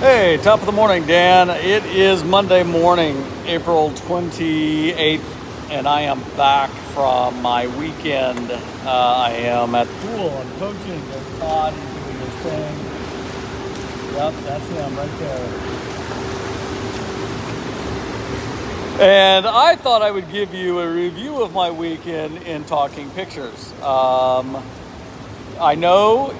Hey, top of the morning, Dan. It is Monday morning, April 28th, and I am back from my weekend. I am at the pool. I'm coaching. There's Todd. He's doing his thing. Yep, that's him right there. And I thought I would give you a review of my weekend in talking pictures. I know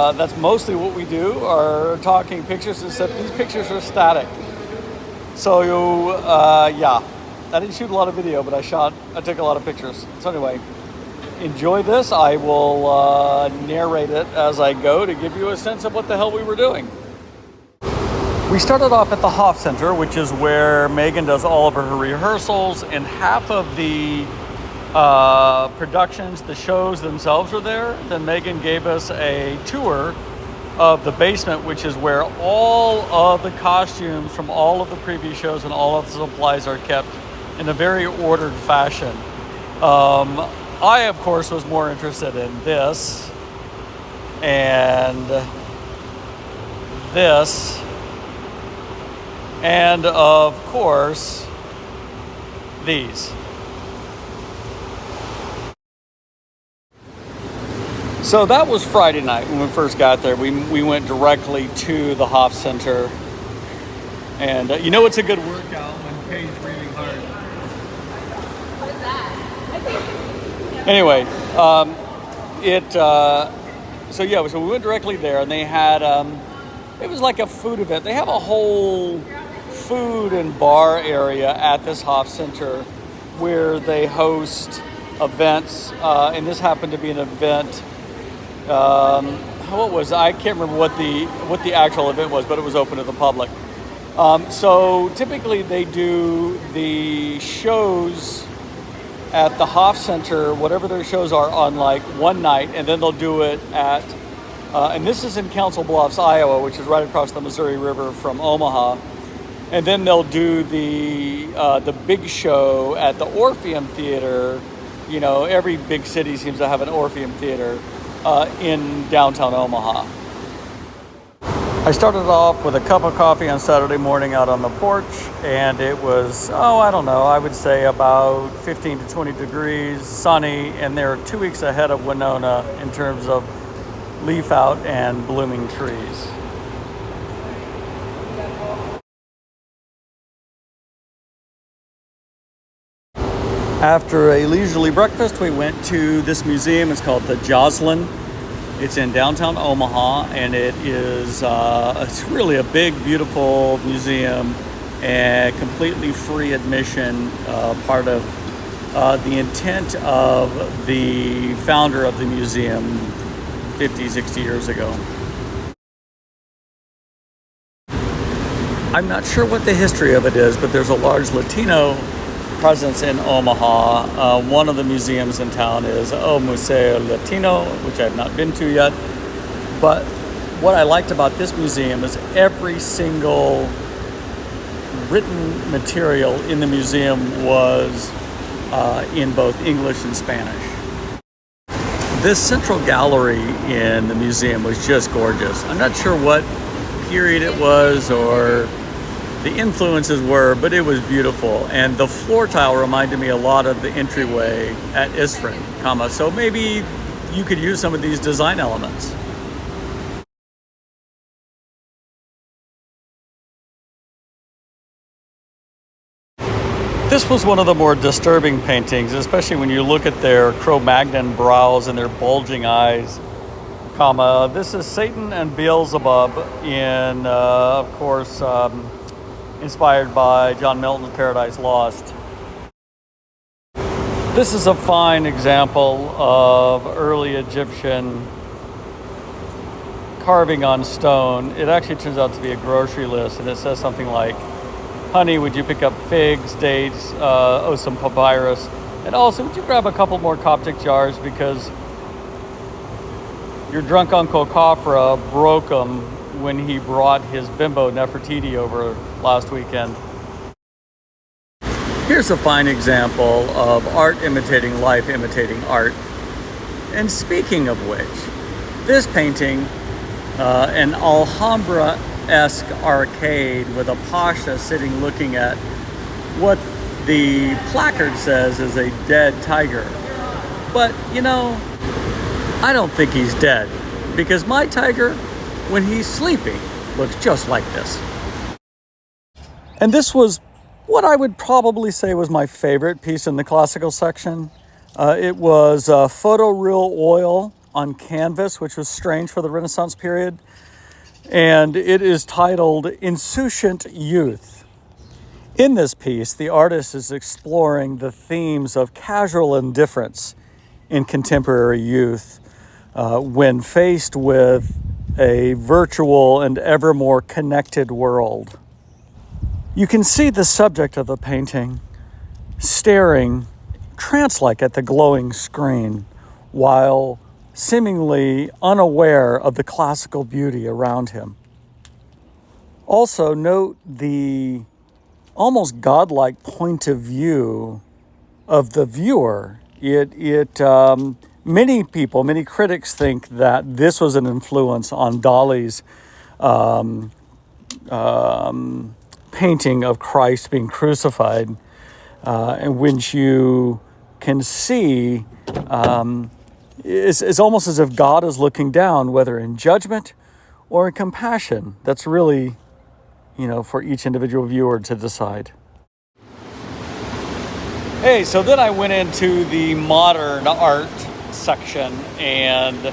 that's mostly what we do, are talking pictures, except these pictures are static. So, yeah, I didn't shoot a lot of video, but I took a lot of pictures. So anyway, enjoy this. I will narrate it as I go to give you a sense of what the hell we were doing. We started off at the Hoff Center, which is where Megan does all of her rehearsals, and half of the productions, the shows themselves are there. Then Megan gave us a tour of the basement, which is where all of the costumes from all of the previous shows and all of the supplies are kept in a very ordered fashion. I, of course, was more interested in this and this, and of course, these. So that was Friday night when we first got there. We went directly to the Hoff Center. And you know it's a good workout when Kay's breathing hard. What is that? Anyway, so we went directly there, and they had, it was like a food event. They have a whole food and bar area at this Hoff Center where they host events. And this happened to be an event. I can't remember what the actual event was, but it was open to the public. So typically they do the shows at the Hoff Center, whatever their shows are, on like one night, and then they'll do it at, and this is in Council Bluffs, Iowa, which is right across the Missouri River from Omaha. And then they'll do the big show at the Orpheum Theater. You know, every big city seems to have an Orpheum Theater. In downtown Omaha. I started off with a cup of coffee on Saturday morning out on the porch, and it was, I would say about 15 to 20 degrees, sunny, and they're 2 weeks ahead of Winona in terms of leaf out and blooming trees. After a leisurely breakfast, we went to this museum. It's called the Joslin. It's in downtown Omaha, and it's really a big, beautiful museum and completely free admission, part of the intent of the founder of the museum 50, 60 years ago. I'm not sure what the history of it is, but there's a large Latino presence in Omaha. One of the museums in town is Museo Latino, which I've not been to yet. But what I liked about this museum is every single written material in the museum was in both English and Spanish. This central gallery in the museum was just gorgeous. I'm not sure what period it was or the influences were, but it was beautiful. And the floor tile reminded me a lot of the entryway at Isfrin, so maybe you could use some of these design elements. This was one of the more disturbing paintings, especially when you look at their Cro-Magnon brows and their bulging eyes. This is Satan and Beelzebub in, of course, inspired by John Milton's Paradise Lost. This is a fine example of early Egyptian carving on stone. It actually turns out to be a grocery list, and it says something like, "Honey, would you pick up figs, dates, some papyrus? And also, would you grab a couple more Coptic jars because your drunk Uncle Khafra broke them when he brought his bimbo Nefertiti over last weekend." Here's a fine example of art imitating life, imitating art. And speaking of which, this painting an Alhambra-esque arcade with a pasha sitting looking at what the placard says is a dead tiger. But, I don't think he's dead, because my tiger, when he's sleeping, looks just like this. And this was what I would probably say was my favorite piece in the classical section. It was photoreal oil on canvas, which was strange for the Renaissance period. And it is titled Insouciant Youth. In this piece, the artist is exploring the themes of casual indifference in contemporary youth when faced with a virtual and ever more connected world. You can see the subject of the painting staring trance-like at the glowing screen while seemingly unaware of the classical beauty around him. Also, note the almost godlike point of view of the viewer. Many critics think that this was an influence on Dali's painting of Christ being crucified, in which you can see it's almost as if God is looking down, whether in judgment or in compassion. That's really, for each individual viewer to decide. Hey, so then I went into the modern art section, and,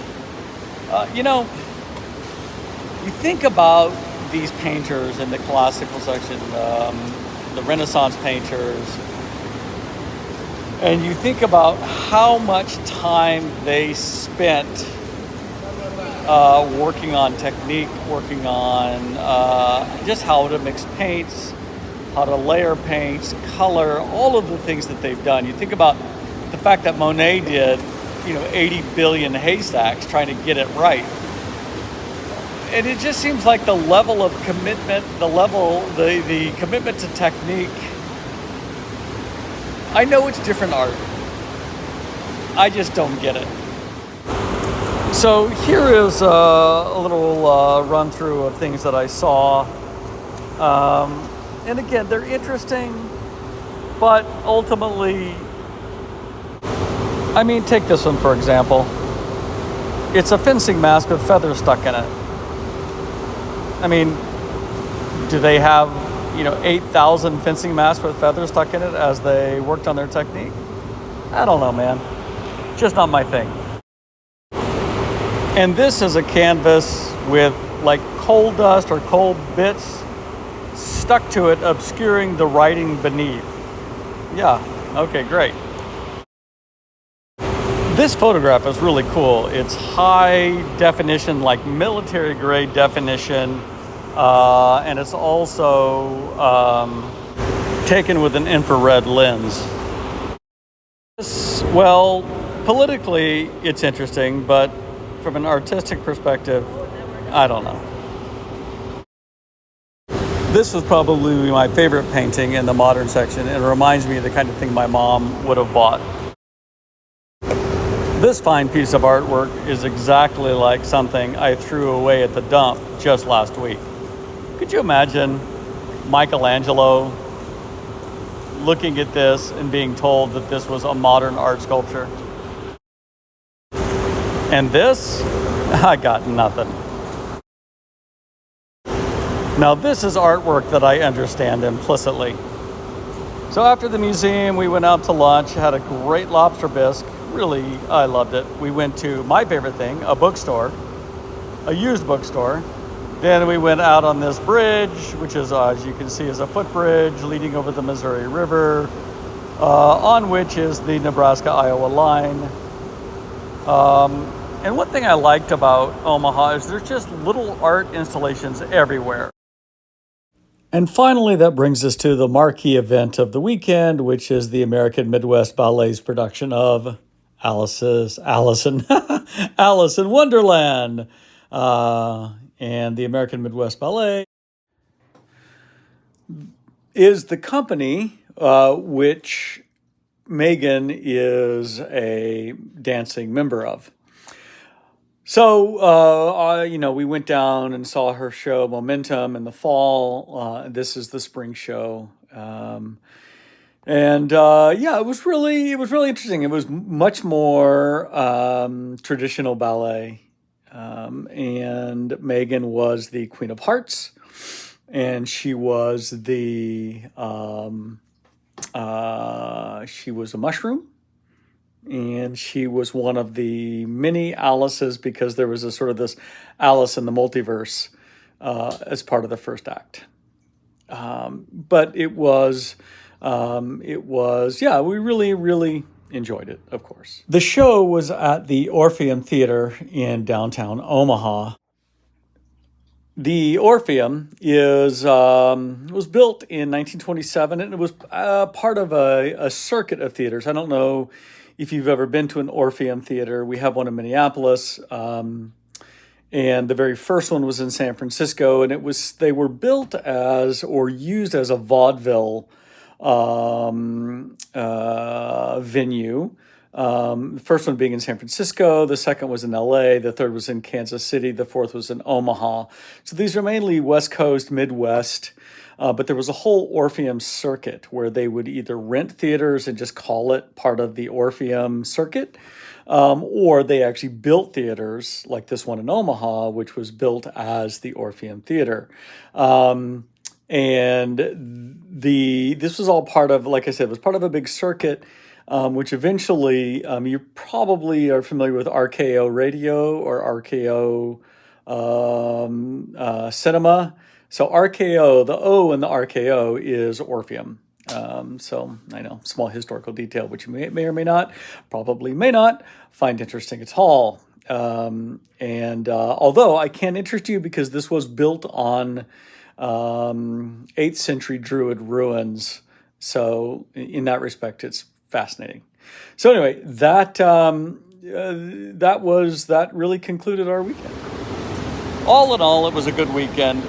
you think about these painters in the classical section, the Renaissance painters, and you think about how much time they spent working on technique, working on just how to mix paints, how to layer paints, color, all of the things that they've done. You think about the fact that Monet did, 80 billion haystacks trying to get it right. And it just seems like the level of commitment, the commitment to technique. I know it's different art. I just don't get it. So here is a little run through of things that I saw. And again, they're interesting, but ultimately, take this one for example. It's a fencing mask with feathers stuck in it. Do they have, 8,000 fencing masks with feathers stuck in it as they worked on their technique? I don't know, man. Just not my thing. And this is a canvas with coal dust or coal bits stuck to it, obscuring the writing beneath. Yeah, okay, great. This photograph is really cool. It's high definition, military grade definition, and it's also taken with an infrared lens. Politically it's interesting, but from an artistic perspective, I don't know. This was probably my favorite painting in the modern section. It reminds me of the kind of thing my mom would have bought. This fine piece of artwork is exactly like something I threw away at the dump just last week. Could you imagine Michelangelo looking at this and being told that this was a modern art sculpture? And this, I got nothing. Now this is artwork that I understand implicitly. So after the museum, we went out to lunch, had a great lobster bisque. Really, I loved it. We went to my favorite thing, a bookstore, a used bookstore. Then we went out on this bridge, which is, as you can see, is a footbridge leading over the Missouri River, on which is the Nebraska-Iowa line. And one thing I liked about Omaha is there's just little art installations everywhere. And finally, that brings us to the marquee event of the weekend, which is the American Midwest Ballet's production of Alice in Wonderland. And the American Midwest Ballet is the company which Megan is a dancing member of. So, we went down and saw her show Momentum in the fall. This is the spring show. It was really interesting. It was much more traditional ballet. And Megan was the Queen of Hearts, and she was she was a mushroom, and she was one of the many Alices because there was a sort of this Alice in the multiverse as part of the first act. But we really, really enjoyed it, of course. The show was at the Orpheum Theater in downtown Omaha. The Orpheum was built in 1927, and it was part of a circuit of theaters. I don't know if you've ever been to an Orpheum theater. We have one in Minneapolis, and the very first one was in San Francisco, and they were built as or used as a vaudeville venue. The first one being in San Francisco, the second was in LA, the third was in Kansas City, the fourth was in Omaha. So these are mainly West Coast, Midwest, but there was a whole Orpheum circuit where they would either rent theaters and just call it part of the Orpheum circuit, or they actually built theaters like this one in Omaha, which was built as the Orpheum Theater. This was all part of, like I said, it was part of a big circuit, which eventually, you probably are familiar with RKO Radio or RKO Cinema. So RKO, the O in the RKO is Orpheum. So I know, small historical detail, which you may or may not, probably may not find interesting at all. Although I can interest you because this was built on 8th century Druid ruins. So in that respect, it's fascinating. So anyway, that really concluded our weekend. All in all, it was a good weekend.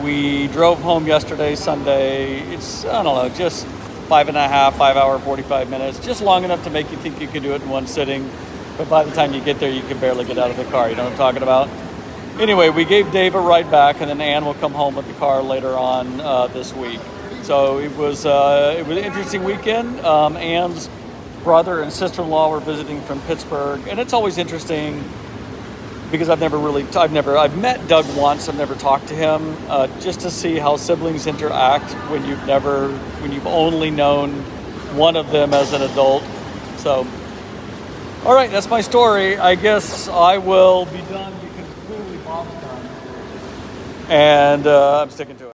We drove home yesterday, Sunday. It's, I don't know, just 5 hour, 45 minutes, just long enough to make you think you can do it in one sitting. But by the time you get there, you can barely get out of the car. You know what I'm talking about? Anyway, we gave Dave a ride back, and then Ann will come home with the car later on this week. So it was an interesting weekend. Ann's brother and sister-in-law were visiting from Pittsburgh, and it's always interesting because I've met Doug once. I've never talked to him, just to see how siblings interact when you've only known one of them as an adult. So, all right, that's my story. I guess I will be done because clearly Bob's done, and I'm sticking to it.